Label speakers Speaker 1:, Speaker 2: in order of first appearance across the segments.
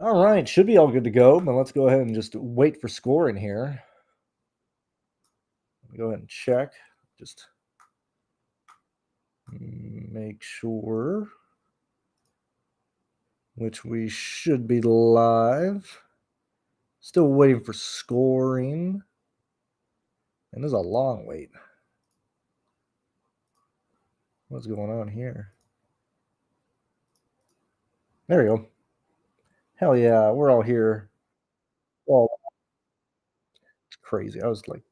Speaker 1: All right, should be all good to go, but let's go ahead and just wait for scoring here. Go ahead and check. Just make sure, which we should be live. Still waiting for scoring. And there's a long wait. What's going on here? There we go. Hell yeah, we're all here. Well, it's crazy. I was like,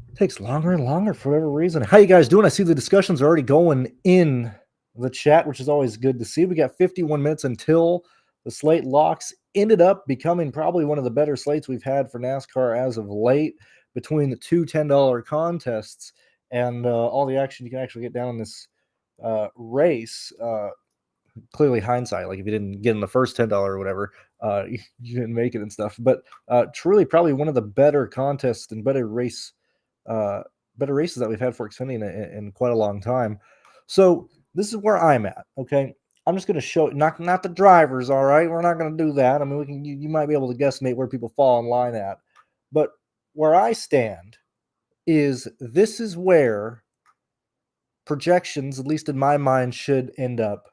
Speaker 1: it takes longer and longer for whatever reason. How you guys doing? I see the discussions are already going in the chat, which is always good to see. We got 51 minutes until the slate locks. Ended up becoming probably one of the better slates we've had for NASCAR as of late, between the two $10 contests and all the action you can actually get down in this race. Clearly hindsight, like if you didn't get in the first $10 or whatever, you didn't make it and stuff. But truly probably one of the better contests and better races that we've had for Xfinity in quite a long time. So this is where I'm at. Okay, I'm just going to show not the drivers. All right, we're not going to do that. I mean, we can. You might be able to guesstimate where people fall in line at, but where I stand is this is where projections, at least in my mind, should end up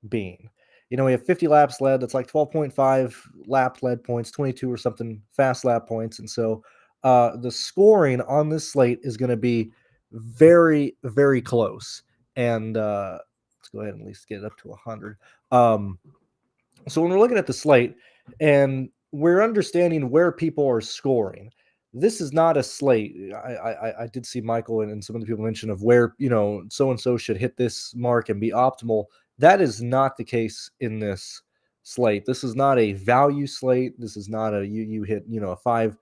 Speaker 1: being. You know, we have 50 laps led. That's like 12.5 lap led points, 22 or something fast lap points. And so the scoring on this slate is going to be very, very close. And let's go ahead and at least get it up to 100. So when we're looking at the slate and we're understanding where people are scoring, this is not a slate. I did see Michael and some of the people mention of where, you know, so and so should hit this mark and be optimal. That is not the case in this slate. This is not a value slate. This is not a you hit, you know, a 5-2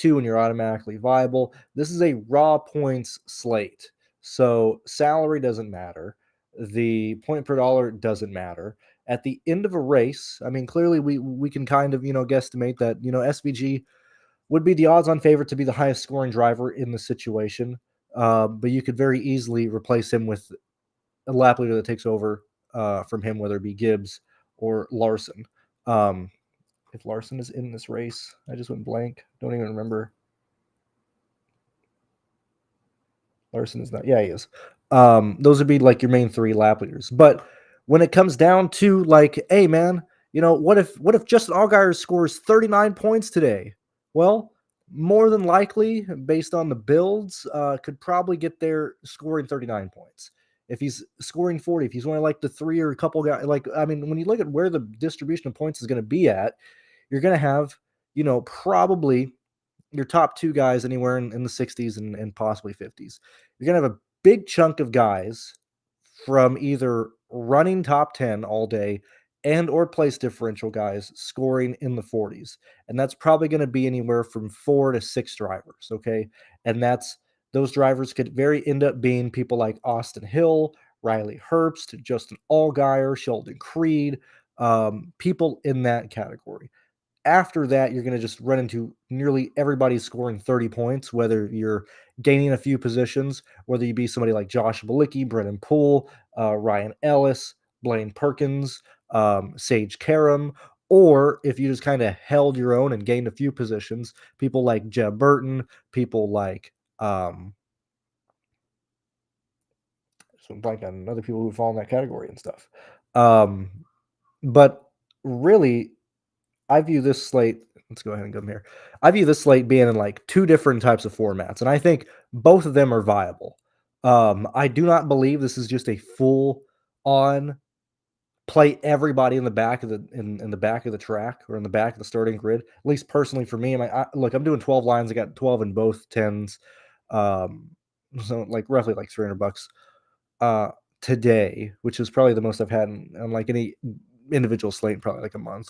Speaker 1: and you're automatically viable. This is a raw points slate. So salary doesn't matter. The point per dollar doesn't matter. At the end of a race, I mean, clearly we can kind of, you know, guesstimate that, you know, SVG would be the odds-on favorite to be the highest scoring driver in the situation. But you could very easily replace him with a lap leader that takes over from him, whether it be Gibbs or Larson. If Larson is in this race, I just went blank. Don't even remember. Larson is not. Yeah, he is. Those would be like your main three lap leaders. But when it comes down to like, hey man, you know, what if Justin Allgaier scores 39 points today? Well, more than likely, based on the builds, could probably get there scoring 39 points. If he's scoring 40, if he's only like the three or a couple guys, like, I mean, when you look at where the distribution of points is going to be at, you're going to have, you know, probably your top two guys anywhere in the 60s and possibly 50s. You're going to have a big chunk of guys from either running top 10 all day and or place differential guys scoring in the 40s. And that's probably going to be anywhere from 4 to 6 drivers, okay? And those drivers could very end up being people like Austin Hill, Riley Herbst, Justin Allgaier, Sheldon Creed, people in that category. After that, you're going to just run into nearly everybody scoring 30 points, whether you're gaining a few positions, whether you be somebody like Josh Bilicki, Brennan Poole, Ryan Ellis, Blaine Perkins, Sage Karam, or if you just kind of held your own and gained a few positions, people like Jeb Burton, people like so blank on other people who fall in that category and stuff. But really, I view this slate. Let's go ahead and come here. I view this slate being in like two different types of formats, and I think both of them are viable. I do not believe this is just a full on play everybody in the back of in the back of the track or in the back of the starting grid. At least personally for me, look, I'm doing 12 lines. I got 12 in both tens, so like roughly like $300 today, which is probably the most I've had on like any individual slate in probably like a month.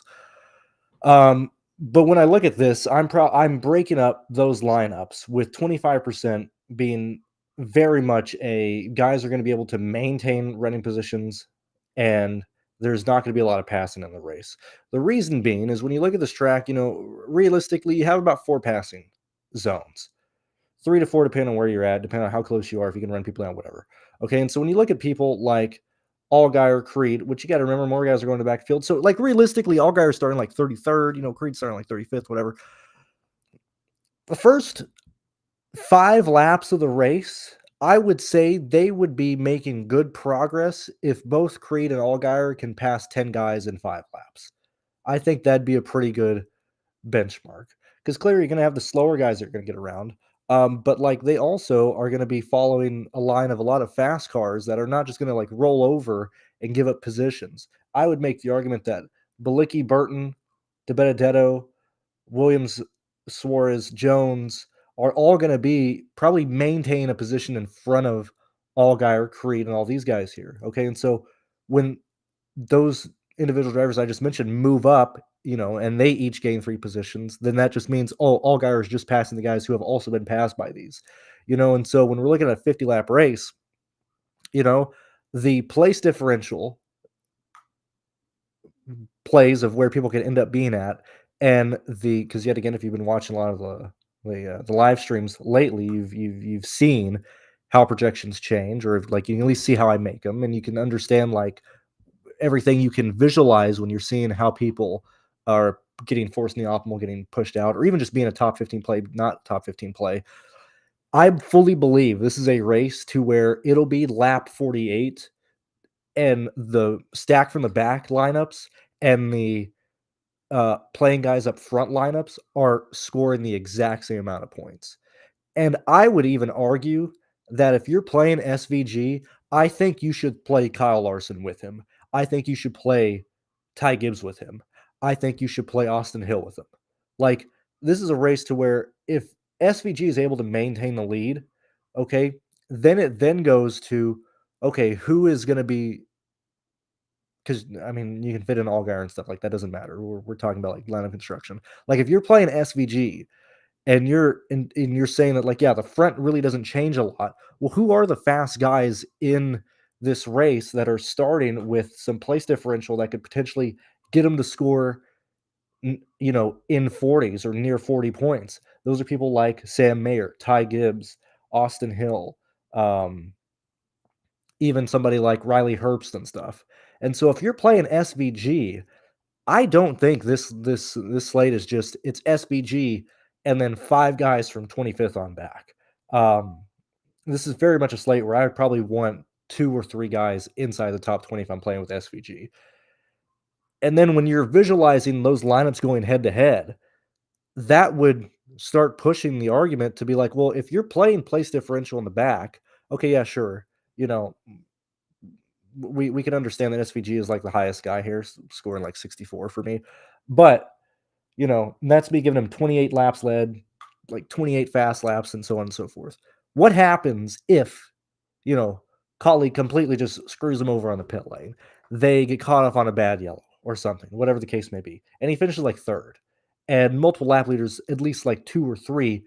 Speaker 1: But when I look at this, I'm breaking up those lineups with 25% being very much a guys are going to be able to maintain running positions, and there's not going to be a lot of passing in the race. The reason being is when you look at this track, you know, realistically, you have about 4 passing zones, 3 to 4 depending on where you're at, depending on how close you are, if you can run people down, whatever. Okay, and so when you look at people like Allgaier, Creed, which you got to remember more guys are going to backfield. So like realistically, Allgaier starting like 33rd, Creed starting like 35th, whatever. The first 5 laps of the race, I would say they would be making good progress if both Creed and Allgaier can pass 10 guys in 5 laps. I think that'd be a pretty good benchmark because clearly you're going to have the slower guys that are going to get around. But like they also are going to be following a line of a lot of fast cars that are not just going to like roll over and give up positions. I would make the argument that Balicki, Burton, DeBenedetto, Williams, Suarez, Jones are all going to be probably maintain a position in front of Allgaier, Creed, and all these guys here. Okay. And so when those individual drivers I just mentioned move up, and they each gain 3 positions, then that just means, oh, Allgaier is just passing the guys who have also been passed by these, and so when we're looking at a 50-lap race, you know, the place differential plays of where people can end up being at, and because yet again, if you've been watching a lot of the live streams lately, you've seen how projections change, or if, like you can at least see how I make them, and you can understand like everything you can visualize when you're seeing how people are getting forced in the optimal, getting pushed out, or even just being a top 15 play, not top 15 play. I fully believe this is a race to where it'll be lap 48 and the stack from the back lineups and the playing guys up front lineups are scoring the exact same amount of points. And I would even argue that if you're playing SVG, I think you should play Kyle Larson with him. I think you should play Ty Gibbs with him. I think you should play Austin Hill with him. Like, this is a race to where if SVG is able to maintain the lead, okay, then it then goes to, okay, who is going to be, because I mean, you can fit in Allgaier and stuff like that. Doesn't matter. We're talking about like lineup construction. Like, if you're playing SVG, and you're saying that like, yeah, the front really doesn't change a lot. Well, who are the fast guys in this race that are starting with some place differential that could potentially get them to score, in 40s or near 40 points? Those are people like Sam Mayer, Ty Gibbs, Austin Hill, um, even somebody like Riley Herbst and stuff. And so if you're playing SVG, I don't think this slate is just it's SBG and then 5 guys from 25th on back. Um, this is very much a slate where I would probably want 2 or 3 guys inside the top 20 if I'm playing with SVG. And then when you're visualizing those lineups going head to head, that would start pushing the argument to be like, well, if you're playing place differential in the back, okay, yeah, sure. You know, we can understand that SVG is like the highest guy here, scoring like 64 for me. But that's me giving him 28 laps led, like 28 fast laps, and so on and so forth. What happens if, you know, Collie completely just screws him over on the pit lane? They get caught up on a bad yellow or something, whatever the case may be. And he finishes like third. And multiple lap leaders, at least like 2 or 3,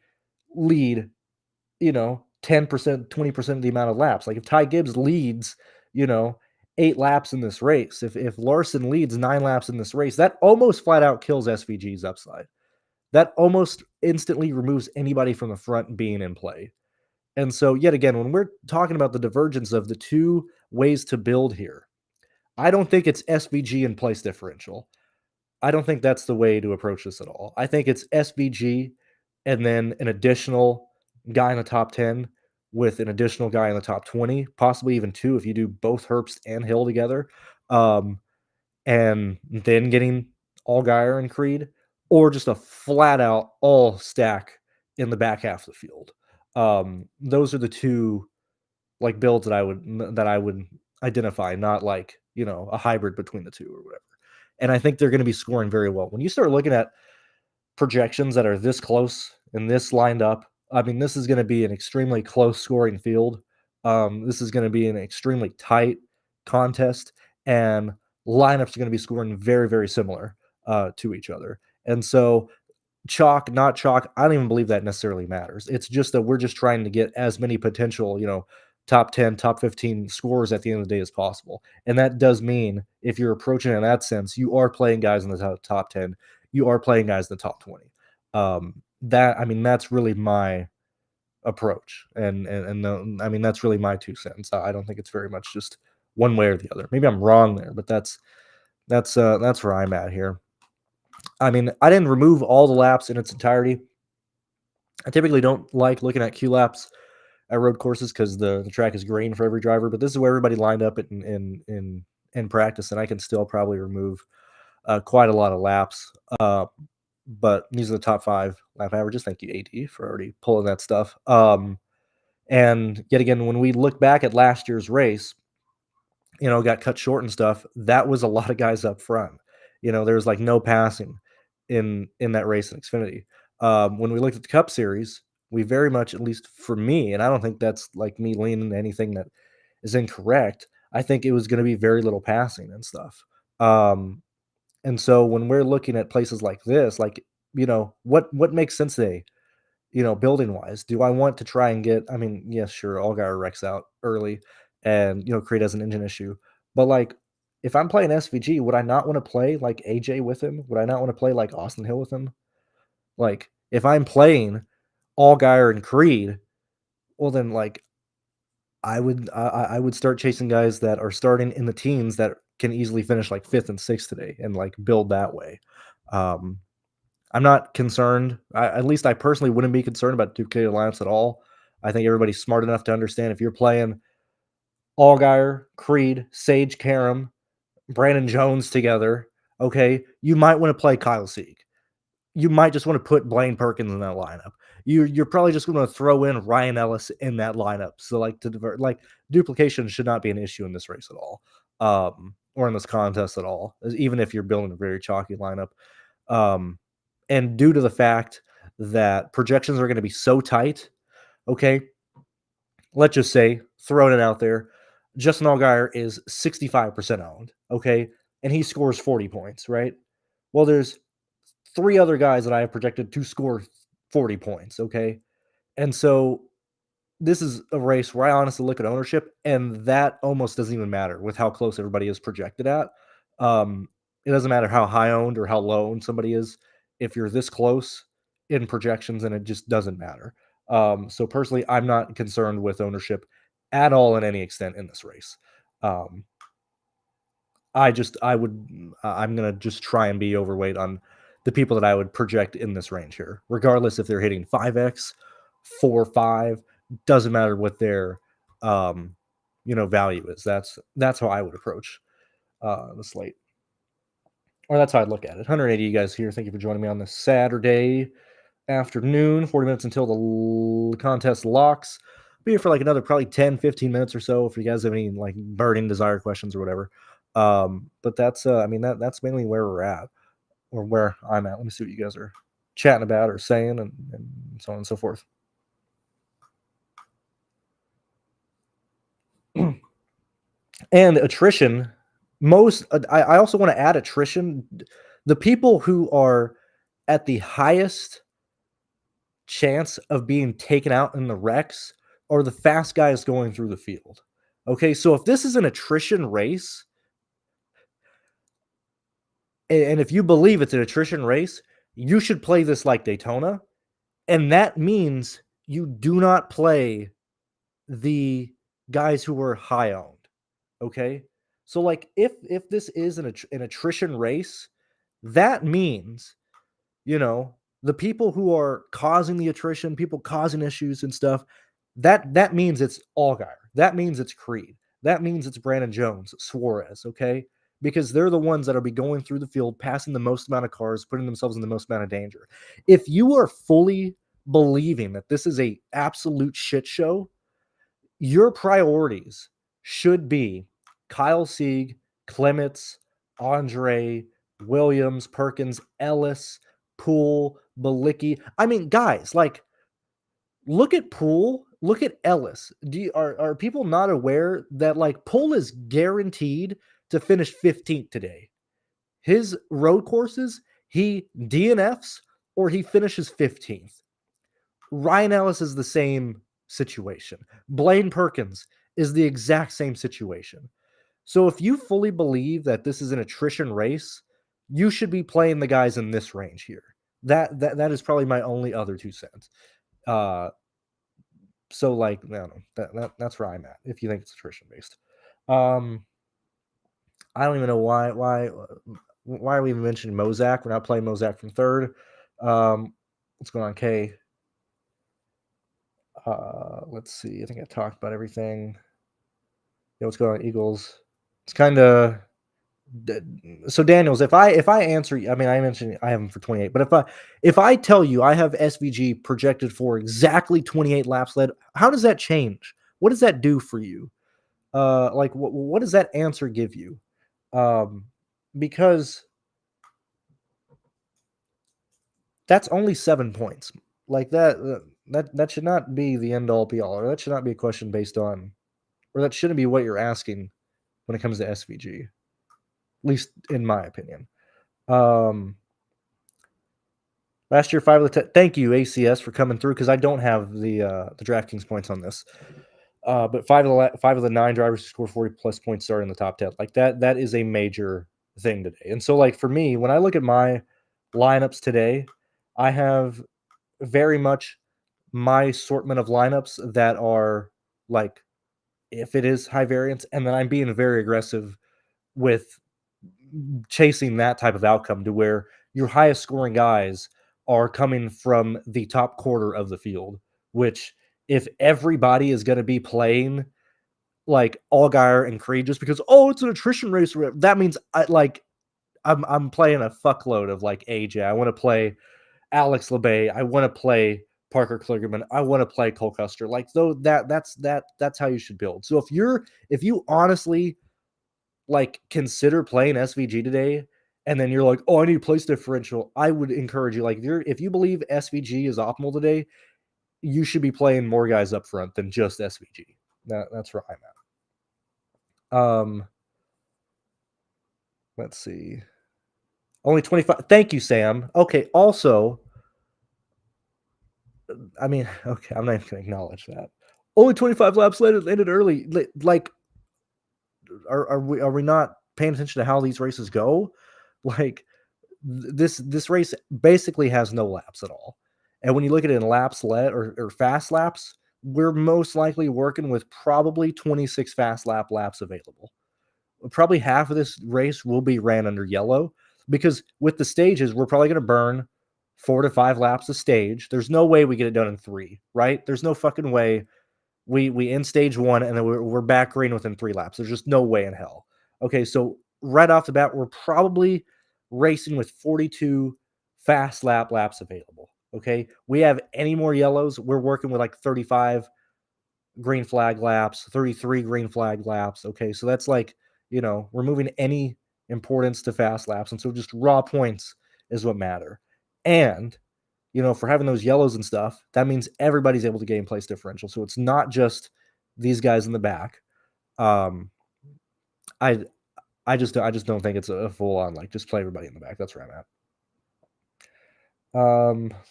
Speaker 1: lead, 10%, 20% of the amount of laps. Like if Ty Gibbs leads, you know, 8 laps in this race, if Larson leads 9 laps in this race, that almost flat out kills SVG's upside. That almost instantly removes anybody from the front being in play. And so, yet again, when we're talking about the divergence of the two ways to build here, I don't think it's SVG and place differential. I don't think that's the way to approach this at all. I think it's SVG and then an additional guy in the top 10 with an additional guy in the top 20, possibly even 2 if you do both Herbst and Hill together. Um, and then getting Allgaier and Creed, or just a flat out all stack in the back half of the field. Those are the two like builds that I would identify, not like a hybrid between the two or whatever. And I think they're going to be scoring very well. When you start looking at projections that are this close and this lined up, I mean, this is going to be an extremely close scoring field. This is going to be an extremely tight contest, and lineups are going to be scoring very, very similar to each other. And so, chalk, not chalk, I don't even believe that necessarily matters. It's just that we're just trying to get as many potential, top 10, top 15 scores at the end of the day as possible. And that does mean if you're approaching it in that sense, you are playing guys in the top 10, you are playing guys in the top 20. That's really my approach. And I mean, that's really my 2 cents. I don't think it's very much just one way or the other. Maybe I'm wrong there, but that's where I'm at here. I mean, I didn't remove all the laps in its entirety. I typically don't like looking at Q laps at road courses because the track is green for every driver. But this is where everybody lined up in practice, and I can still probably remove quite a lot of laps. But these are the top 5 lap averages. Thank you, AD, for already pulling that stuff. And yet again, when we look back at last year's race, got cut short and stuff, that was a lot of guys up front. There was like no passing in that race in Xfinity. When we looked at the Cup Series, we very much, at least for me, and I don't think that's like me leaning into anything that is incorrect. I think it was going to be very little passing and stuff. And so when we're looking at places like this, like what makes sense today? Building wise, do I want to try and get, I mean, yes, sure, Allgaier wrecks out early and, Creed has an engine issue. But like, if I'm playing SVG, would I not want to play like AJ with him? Would I not want to play like Austin Hill with him? Like, if I'm playing Allgaier and Creed, well, then like, I would start chasing guys that are starting in the teens that can easily finish like 5th and 6th today and like build that way. I'm not concerned. At least I personally wouldn't be concerned about duplicated lineups at all. I think everybody's smart enough to understand if you're playing Allgaier, Creed, Sage Karam, Brandon Jones together, okay, you might want to play Kyle Sieg. You might just want to put Blaine Perkins in that lineup. You're probably just going to throw in Ryan Ellis in that lineup. So like to divert, like duplication should not be an issue in this race at all, or in this contest at all. Even if you're building a very chalky lineup. And due to the fact that projections are going to be so tight, okay, let's just say, throwing it out there, Justin Allgaier is 65% owned, okay, and he scores 40 points, right? Well, there's 3 other guys that I have projected to score 40 points, okay? And so this is a race where I honestly look at ownership, and that almost doesn't even matter with how close everybody is projected at. It doesn't matter how high owned or how low owned somebody is. If you're this close in projections, and it just doesn't matter. So personally, I'm not concerned with ownership at all in any extent in this race. Um, I'm gonna just try and be overweight on the people that I would project in this range here, regardless if they're hitting 5x, 4-5, doesn't matter what their value is. That's how I would approach the slate, or that's how I'd look at it. 180 you guys here. Thank you for joining me on this Saturday afternoon. 40 minutes until the contest locks. Be here for like another probably 10-15 minutes or so if you guys have any like burning desire questions or whatever. But that's that's mainly where we're at, or where I'm at. Let me see what you guys are chatting about or saying, and so on and so forth. And attrition, I also want to add attrition. The people who are at the highest chance of being taken out in the wrecks are the fast guys going through the field. Okay, so if this is an attrition race, and if you believe it's an attrition race, you should play this like Daytona. And that means you do not play the guys who are high owned. Okay. So like if this is an attrition race, that means, the people who are causing the attrition, people causing issues and stuff, that means it's Allgaier. That means it's Creed. That means it's Brandon Jones, Suarez, okay? Because they're the ones that'll be going through the field, passing the most amount of cars, putting themselves in the most amount of danger. If you are fully believing that this is a absolute shit show, your priorities should be Kyle Sieg, Clements, Andre, Williams, Perkins, Ellis, Poole, Balicki. I mean, guys, like, look at Poole, look at Ellis. Are people not aware that like Poole is guaranteed to finish 15th today? His road courses, he DNFs or he finishes 15th. Ryan Ellis is the same situation. Blaine Perkins is the exact same situation. So if you fully believe that this is an attrition race, you should be playing the guys in this range here. That is probably my only other 2 cents. So like, I don't know, that's where I'm at if you think it's attrition based. Um, I don't even know why are we even mentioning Mozak? We're not playing Mozak from third. What's going on, K? Let's see. I think I talked about everything. What's going on, Eagles? It's kind of so Daniels. If I answer, I mean, I mentioned I have him for 28, but if I tell you I have SVG projected for exactly 28 laps led, how does that change? What does that do for you? Like what does that answer give you? Um, because that's only 7 points. Like that should not be the end all be all, or that should not be a question based on, or that shouldn't be what you're asking when it comes to SVG, at least in my opinion. Last year, 5 of the 10. Thank you, ACS, for coming through because I don't have the DraftKings points on this. But 5 of the 9 drivers who score 40 plus points started in the top 10. Like that is a major thing today. And so, like for me, when I look at my lineups today, I have very much my assortment of lineups that are like if it is high variance, and then I'm being very aggressive with chasing that type of outcome to where your highest scoring guys are coming from the top quarter of the field, which if everybody is going to be playing like Allgaier and Creed just because it's an attrition race, that means I'm playing a fuckload of like AJ. I want to play Alex LeBay. I want to play Parker Kligerman. I want to play Cole Custer. Like though that's how you should build. So if you honestly like consider playing SVG today, and then you're like, I need place differential, I would encourage you, like if you believe SVG is optimal today, you should be playing more guys up front than just SVG. That's where I'm at. Let's see. Only 25. Thank you, Sam. Okay, also, I mean, okay, I'm not even gonna acknowledge that. Only 25 laps later, ended early. Like, are we not paying attention to how these races go? Like, this race basically has no laps at all. And when you look at it in laps led or fast laps, we're most likely working with probably 26 fast laps available. Probably half of this race will be ran under yellow because with the stages, we're probably going to burn 4 to 5 laps a stage. There's no way we get it done in 3, right? There's no fucking way we end stage 1 and then we're back green within 3 laps. There's just no way in hell. Okay, so right off the bat, we're probably racing with 42 fast laps available. Okay, we have any more yellows, we're working with like 35 green flag laps, 33 green flag laps. Okay, so that's like, removing any importance to fast laps. And so just raw points is what matter. And, for having those yellows and stuff, that means everybody's able to gain place differential. So it's not just these guys in the back. I I just don't think it's a full on like just play everybody in the back. That's where I'm at.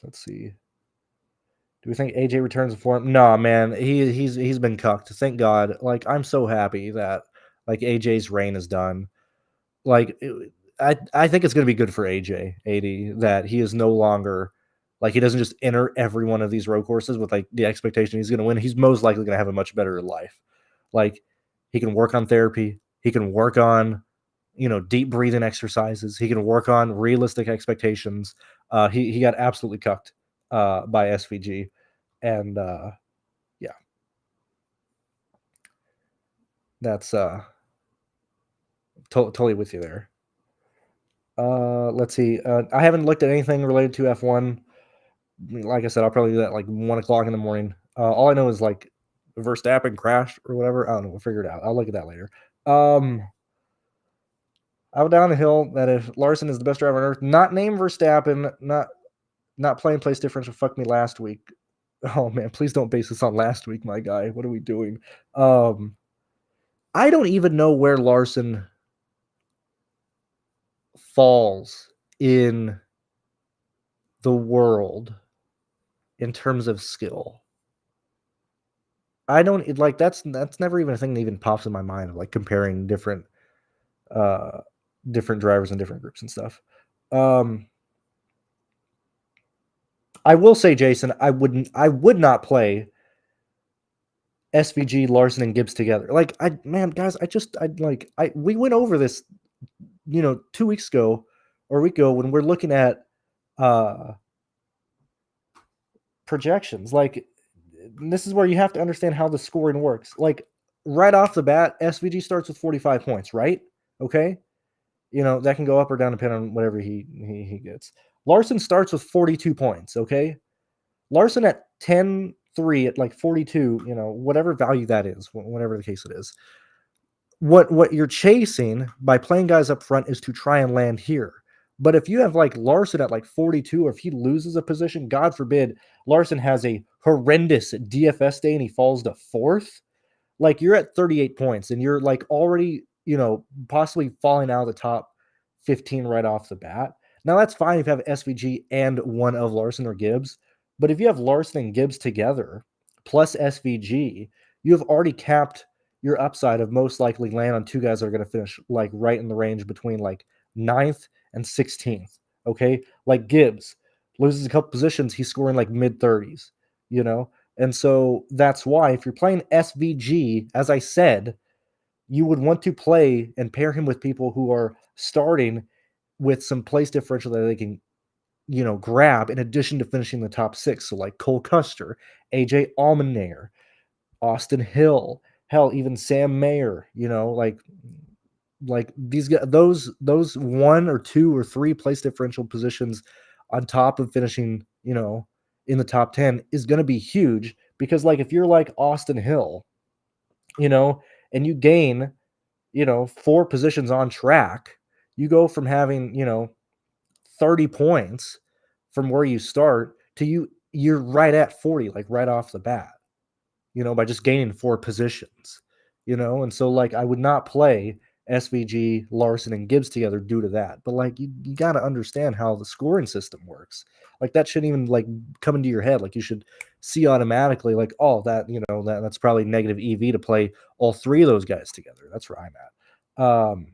Speaker 1: Let's see. Do we think AJ returns to form? No, man. He's been cucked. Thank God. Like I'm so happy that like AJ's reign is done. Like I think it's going to be good for AJ 80 that he is no longer like he doesn't just enter every one of these road courses with like the expectation he's going to win. He's most likely going to have a much better life. Like he can work on therapy. He can work on deep breathing exercises. He can work on realistic expectations. He got absolutely cucked by SVG. And yeah, that's totally with you there. Let's see. I haven't looked at anything related to F1. Like I said, I'll probably do that like 1 o'clock in the morning. All I know is like Verstappen crashed or whatever. I don't know. We'll figure it out. I'll look at that later. I would down the hill that if Larson is the best driver on earth, not named Verstappen, not playing place differential, fuck me last week. Oh man, please don't base this on last week, my guy. What are we doing? I don't even know where Larson falls in the world in terms of skill. I don't like that's never even a thing that even pops in my mind of like comparing uh different drivers in different groups and stuff. I will say, Jason, I would not play SVG, Larson, and Gibbs together. Like, guys, we went over this, 2 weeks ago or a week ago when we're looking at projections. Like, this is where you have to understand how the scoring works. Like, right off the bat, SVG starts with 45 points, right? Okay. That can go up or down depending on whatever he gets. Larson starts with 42 points, okay? Larson at 10-3 at like 42, whatever value that is, whatever the case it is. What you're chasing by playing guys up front is to try and land here. But if you have like Larson at like 42, or if he loses a position, God forbid, Larson has a horrendous DFS day and he falls to fourth, like you're at 38 points and you're like already, possibly falling out of the top 15 right off the bat. Now that's fine if you have SVG and one of Larson or Gibbs, but if you have Larson and Gibbs together plus SVG, you have already capped your upside of most likely land on two guys that are going to finish like right in the range between like 9th and 16th. Okay. Like Gibbs loses a couple positions, he's scoring like mid 30s, and so that's why if you're playing SVG, as I said, you would want to play and pair him with people who are starting with some place differential that they can, grab in addition to finishing the top 6. So like Cole Custer, AJ Allmendinger, Austin Hill, hell, even Sam Mayer, like these guys, those 1 or 2 or 3 place differential positions on top of finishing, in the top 10 is going to be huge, because like if you're like Austin Hill, and you gain, 4 positions on track, you go from having, 30 points from where you start to you're right at 40, like right off the bat, by just gaining 4 positions, and so like I would not play SVG, Larson, and Gibbs together due to that. But like you got to understand how the scoring system works. Like that shouldn't even like come into your head. Like you should see automatically like, oh, that that's probably negative EV to play all 3 of those guys together. That's where I'm at.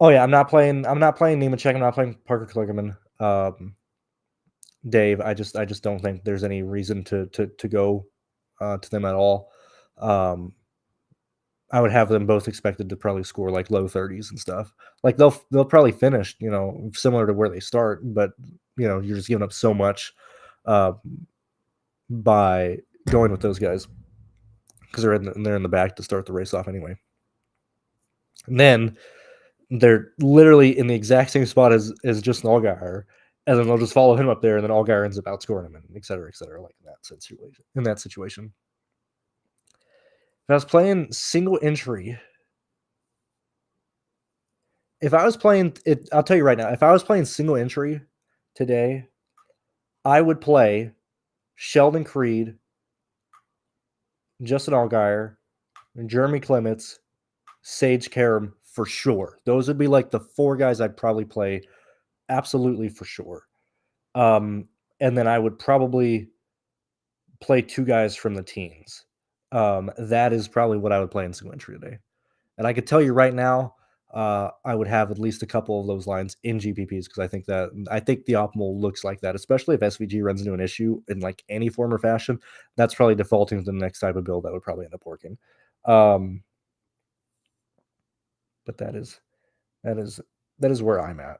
Speaker 1: Oh yeah, I'm not playing Nemechek. I'm not playing Parker Kligerman. Dave, I just don't think there's any reason to go to them at all. I would have them both expected to probably score like low 30s and stuff. Like they'll probably finish, similar to where they start, but you're just giving up so much by going with those guys because they're in the back to start the race off anyway. And then they're literally in the exact same spot as Justin Allgaier, and then they'll just follow him up there, and then Allgaier ends up outscoring him, and et cetera, like in that situation. If I was playing single entry, I'll tell you right now, if I was playing single entry today, I would play Sheldon Creed, Justin Allgaier, Jeremy Clements, Sage Karam for sure. Those would be like the 4 guys I'd probably play absolutely for sure. And then I would probably play 2 guys from the teens. That is probably what I would play in single entry today. And I could tell you right now, I would have at least a couple of those lines in GPPs because I think the optimal looks like that, especially if SVG runs into an issue in like any form or fashion. That's probably defaulting to the next type of build that would probably end up working. But that is where I'm at.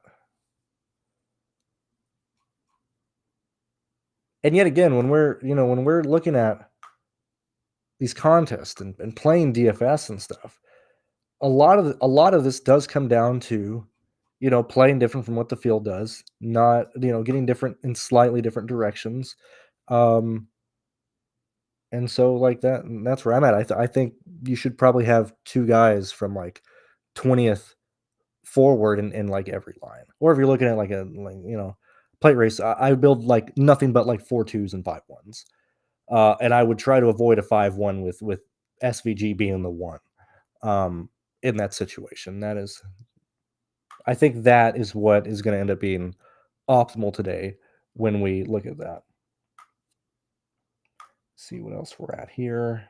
Speaker 1: And yet again, when we're looking at these contests and playing DFS and stuff, a lot of this does come down to, playing different from what the field does, not, getting different in slightly different directions. And so like that's where I'm at. I think you should probably have 2 guys from like 20th forward in like every line. Or if you're looking at like a plate race, I build like nothing but like 4 2s and 5 1s. And I would try to avoid a 5-1 with SVG being the 1 in that situation. I think that is what is going to end up being optimal today when we look at that. See what else we're at here.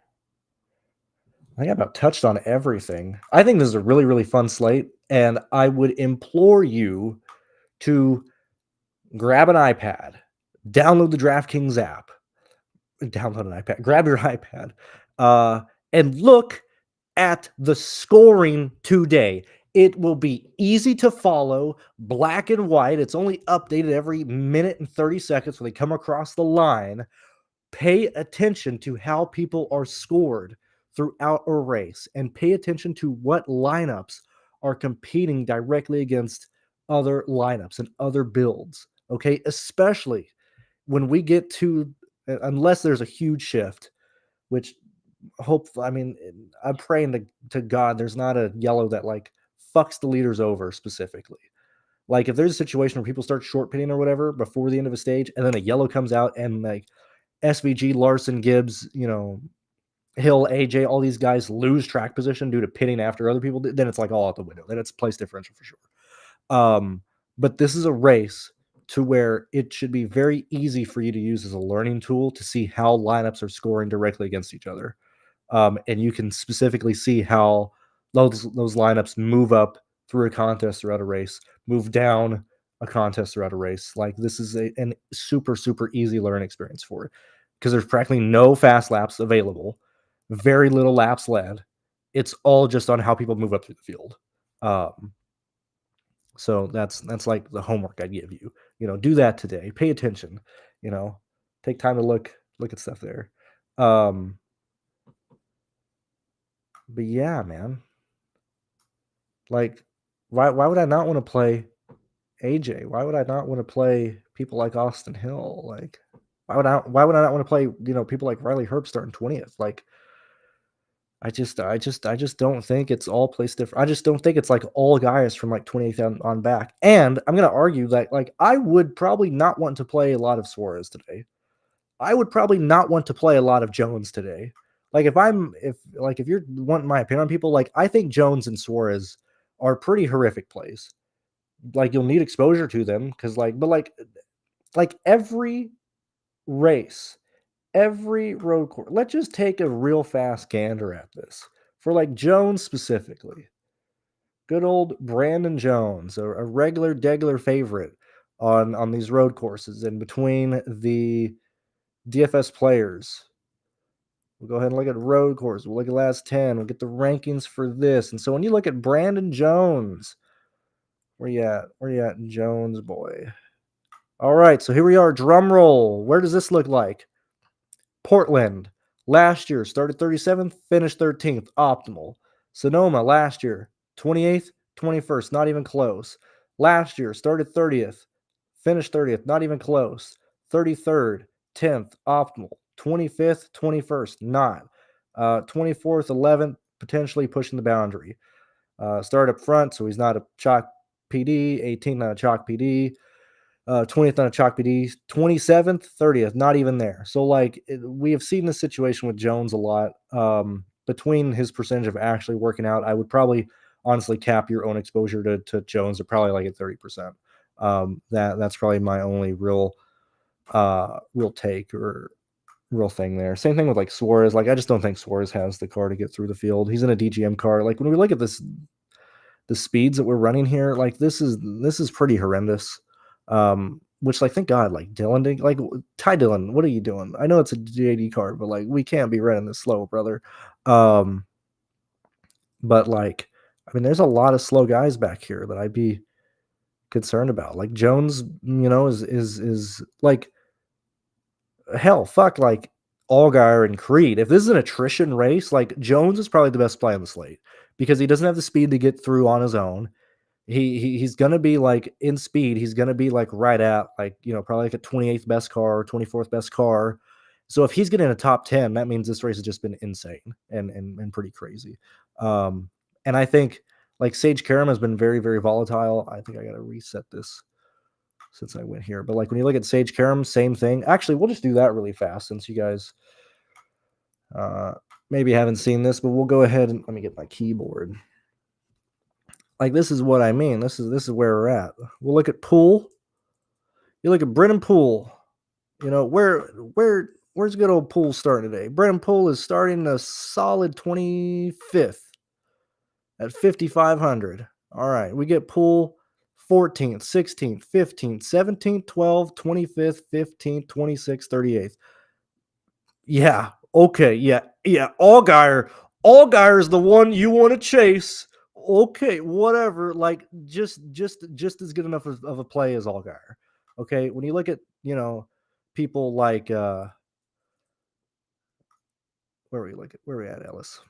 Speaker 1: I think I about touched on everything. I think this is a really, really fun slate, and I would implore you to grab an iPad, download the DraftKings app, download an iPad, grab your iPad, uh, and look at the scoring today. It will be easy to follow, black and white. It's only updated every minute and 30 seconds when they come across the line. Pay attention to how people are scored throughout a race and pay attention to what lineups are competing directly against other lineups and other builds. Okay. Especially when we get to, unless there's a huge shift, which hopefully, I mean, I'm praying to God there's not a yellow that like fucks the leaders over specifically. Like if there's a situation where people start short pitting or whatever before the end of a stage, and then a yellow comes out and like SVG, Larson, Gibbs, Hill, AJ, all these guys lose track position due to pitting after other people, then it's like all out the window. Then it's place differential for sure. But this is a race to where it should be very easy for you to use as a learning tool to see how lineups are scoring directly against each other. And you can specifically see how those lineups move up through a contest throughout a race, move down a contest throughout a race. Like this is an super, super easy learning experience for it because there's practically no fast laps available, very little laps led. It's all just on how people move up through the field. So that's like the homework I'd give you. Do that today. Pay attention. Take time to look at stuff there. But yeah, man. Like, why would I not want to play AJ? Why would I not want to play people like Austin Hill? Like, why would I not want to play people like Riley Herbst starting 20th? Like, I just don't think it's all placed different. I just don't think it's like all guys from like 28th on back. And I'm gonna argue that like I would probably not want to play a lot of Suarez today. I would probably not want to play a lot of Jones today. Like if you're wanting my opinion on people, like I think Jones and Suarez are pretty horrific plays. Like you'll need exposure to them because like every race, every road course. Let's just take a real fast gander at this for like Jones specifically. Good old Brandon Jones, a regular degular favorite on these road courses and between the DFS players. We'll go ahead and look at road course. We'll look at last 10. We'll get the rankings for this. And so when you look at Brandon Jones, where you at? Where you at, Jones boy? All right, so here we are. Drum roll. Where does this look like? Portland, last year, started 37th, finished 13th, optimal. Sonoma, last year, 28th, 21st, not even close. Last year, started 30th, finished 30th, not even close. 33rd, 10th, optimal. 25th, 21st, not. 24th, 11th, potentially pushing the boundary. Started up front, so he's not a chalk PD. 18th, not a chalk PD. 20th on a chalk PD, 27th, 30th, not even there. So like we have seen this situation with Jones a lot. Between his percentage of actually working out, I would probably honestly cap your own exposure to Jones at probably like at 30%. That's probably my only real take or real thing there. Same thing with like Suarez. Like I just don't think Suarez has the car to get through the field. He's in a DGM car. Like when we look at this, the speeds that we're running here, like this is pretty horrendous. Which like thank God, like Dylan, like Ty Dillon, what are you doing? I know it's a JD card, but like we can't be running this slow, brother. But like, I mean, there's a lot of slow guys back here that I'd be concerned about. Like Jones, is like hell, fuck, like Allgaier and Creed. If this is an attrition race, like Jones is probably the best play on the slate because he doesn't have the speed to get through on his own. He's gonna be like in speed. He's gonna be like right at like probably like a 28th best car or 24th best car. So if he's getting a top 10, that means this race has just been insane and pretty crazy. And I think like Sage Karam has been very, very volatile. I think I gotta reset this since I went here. But like when you look at Sage Karam, same thing. Actually, we'll just do that really fast since you guys maybe haven't seen this, but we'll go ahead and let me get my keyboard. Like this is what I mean. This is where we're at. We'll look at Poole. You look at Brennan Poole. Where's good old Poole starting today? Brennan Poole is starting a solid 25th at 5,500. All right, we get Poole 14th, 16th, 15th, 17th, 12th, 25th, 15th, 26th, 38th. Yeah. Okay. Yeah. Yeah. Allgaier is the one you want to chase. Okay. Whatever. Like just as good enough of a play as Allgaier. Okay. When you look at people like where we at Ellis,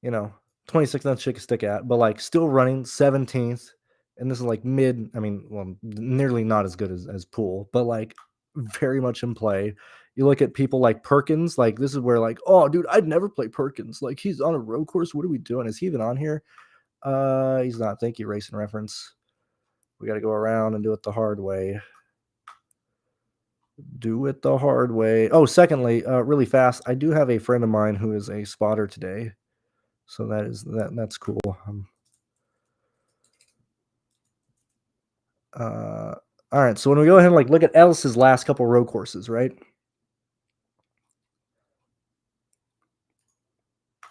Speaker 1: you know 26th not shake a stick at, but like still running 17th, and this is like mid. I mean, well, nearly not as good as Poole, but like very much in play. You look at people like Perkins, like this is where like, oh, dude, I'd never play Perkins. Like he's on a road course. What are we doing? Is he even on here? He's not. Thank you, Racing Reference. We got to go around and do it the hard way. Do it the hard way. Oh, secondly, really fast, I do have a friend of mine who is a spotter today, so that's cool. Uh, all right, so when we go ahead and like look at Ellis's last couple road courses, right?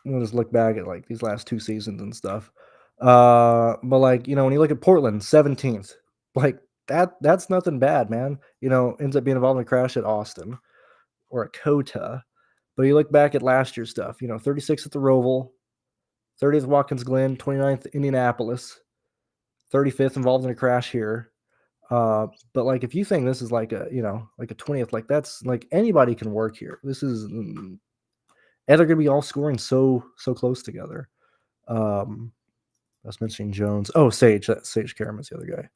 Speaker 1: We'll just look back at like these last 2 seasons and stuff. But like when you look at Portland, 17th, like that's nothing bad, man. Ends up being involved in a crash at Austin or at Kota. But you look back at last year's stuff, 36th at the Roval, 30th Watkins Glen, 29th Indianapolis, 35th involved in a crash here. But like if you think this is like a 20th, like that's like anybody can work here. This is and they're gonna be all scoring so close together. I was mentioning Jones. Oh, Sage Karam is the other guy.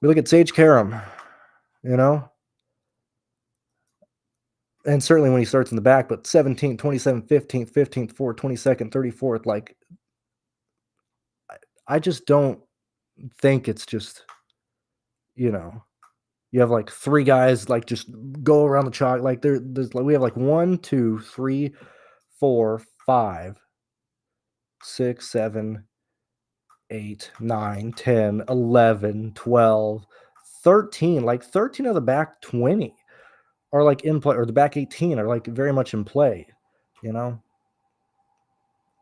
Speaker 1: We look at Sage Karam, you know, and certainly when he starts in the back, but 17th, 27th, 15th, 15th, 4th, 22nd, 34th, like I just don't think it's just, you know, you have like three guys like just go around the chalk. Like there's like we have like 1, 2, 3, 4, 5, 6, 7, 8, 9, 10, 11, 12, 13. Like 13 of the back 20 are like in play, or the back 18 are like very much in play, you know?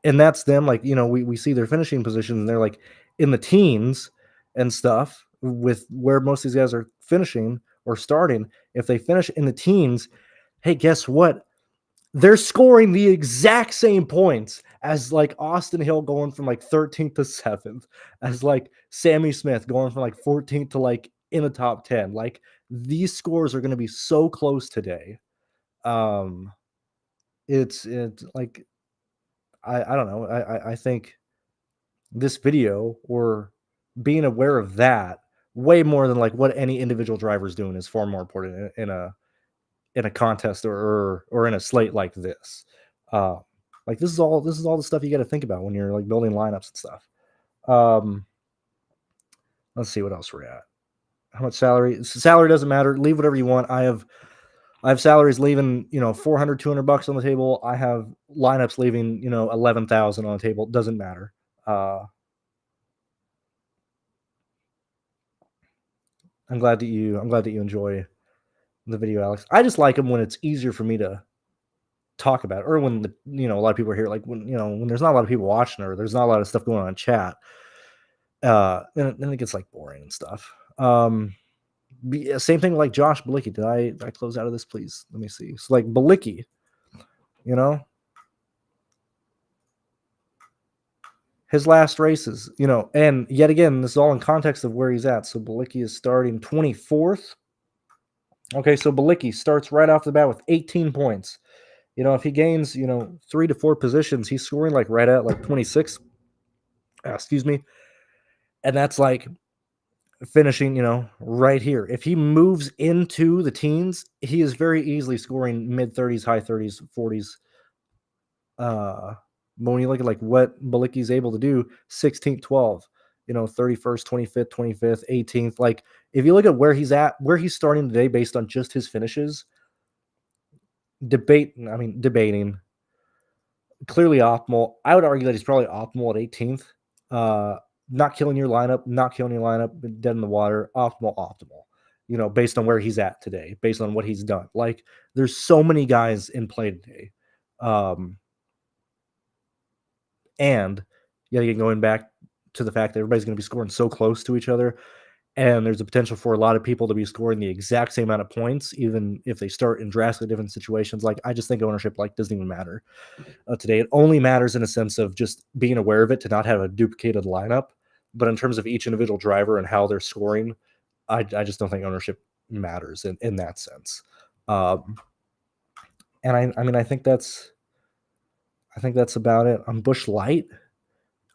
Speaker 1: And that's them, like, we see their finishing positions and they're like in the teens and stuff with where most of these guys are finishing or starting. If they finish in the teens, hey, guess what? They're scoring the exact same points as like Austin Hill going from like 13th to 7th, as like Sammy Smith going from like 14th to like in the top 10. Like these scores are going to be so close today. Um, it's like I don't know. I think this video or being aware of that way more than like what any individual driver is doing is far more important in a contest or in a slate like this. Uh, like this is all the stuff you got to think about when you're like building lineups and stuff. Um, let's see what else we're at. How much salary? Salary doesn't matter. Leave whatever you want. I have salaries leaving, 400, $200 on the table. I have lineups leaving, 11,000 on the table. Doesn't matter. I'm glad that you enjoy the video, Alex. I just like them when it's easier for me to talk about it, or when a lot of people are here, like when there's not a lot of people watching, or there's not a lot of stuff going on in chat. Then it gets like boring and stuff. Same thing with like Josh Balicki. Did I close out of this, please? Let me see. So like Balicki, you know, his last races, and yet again, this is all in context of where he's at. So Balicki is starting 24th. Okay, so Balicki starts right off the bat with 18 points. If he gains, 3 to 4 positions, he's scoring like right at like 26. Excuse me. And that's like finishing, right here. If he moves into the teens, he is very easily scoring mid 30s, high 30s, 40s. But when you look at like what Balicki's able to do, 16th, 12th, 31st, 25th, 25th, 18th. Like if you look at where he's at, where he's starting today based on just his finishes, debating, clearly optimal. I would argue that he's probably optimal at 18th. Not killing your lineup, dead in the water, optimal. Based on where he's at today, based on what he's done. Like there's so many guys in play today. And yet again, going back to the fact that everybody's going to be scoring so close to each other, and there's a potential for a lot of people to be scoring the exact same amount of points, even if they start in drastically different situations. Like, I just think ownership doesn't even matter today. It only matters in a sense of just being aware of it to not have a duplicated lineup. But in terms of each individual driver and how they're scoring, I just don't think ownership matters in that sense. Um, and I mean, I think that's about it. On Bush Light,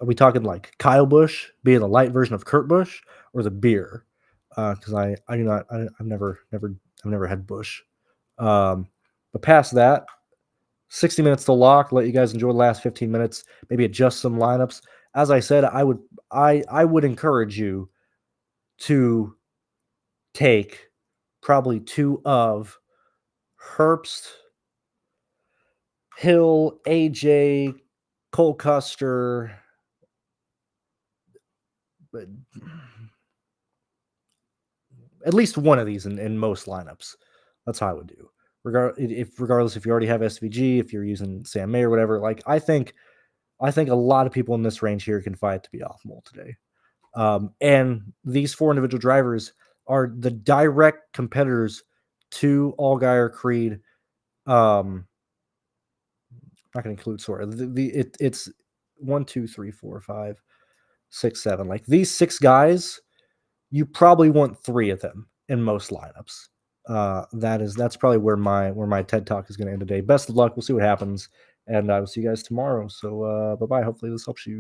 Speaker 1: are we talking like Kyle Busch being the light version of Kurt Busch, or the beer? Because I do not I've never had Busch. But past that, 60 minutes to lock. Let you guys enjoy the last 15 minutes. Maybe adjust some lineups. As I said, I would encourage you to take probably two of Herbst, Hill, AJ, Cole Custer, but at least one of these in most lineups. That's how I would do. Regardless if you already have SVG, if you're using Sam May or whatever. Like, I think a lot of people in this range here can fight to be optimal today. And these four individual drivers are the direct competitors to Allgaier, Creed. Not going to include Sora. It's 1, 2, 3, 4, 5, 6, 7. Like, these six guys, you probably want three of them in most lineups. That's probably where my TED Talk is going to end today. Best of luck. We'll see what happens, and I will see you guys tomorrow. So bye bye. Hopefully this helps you.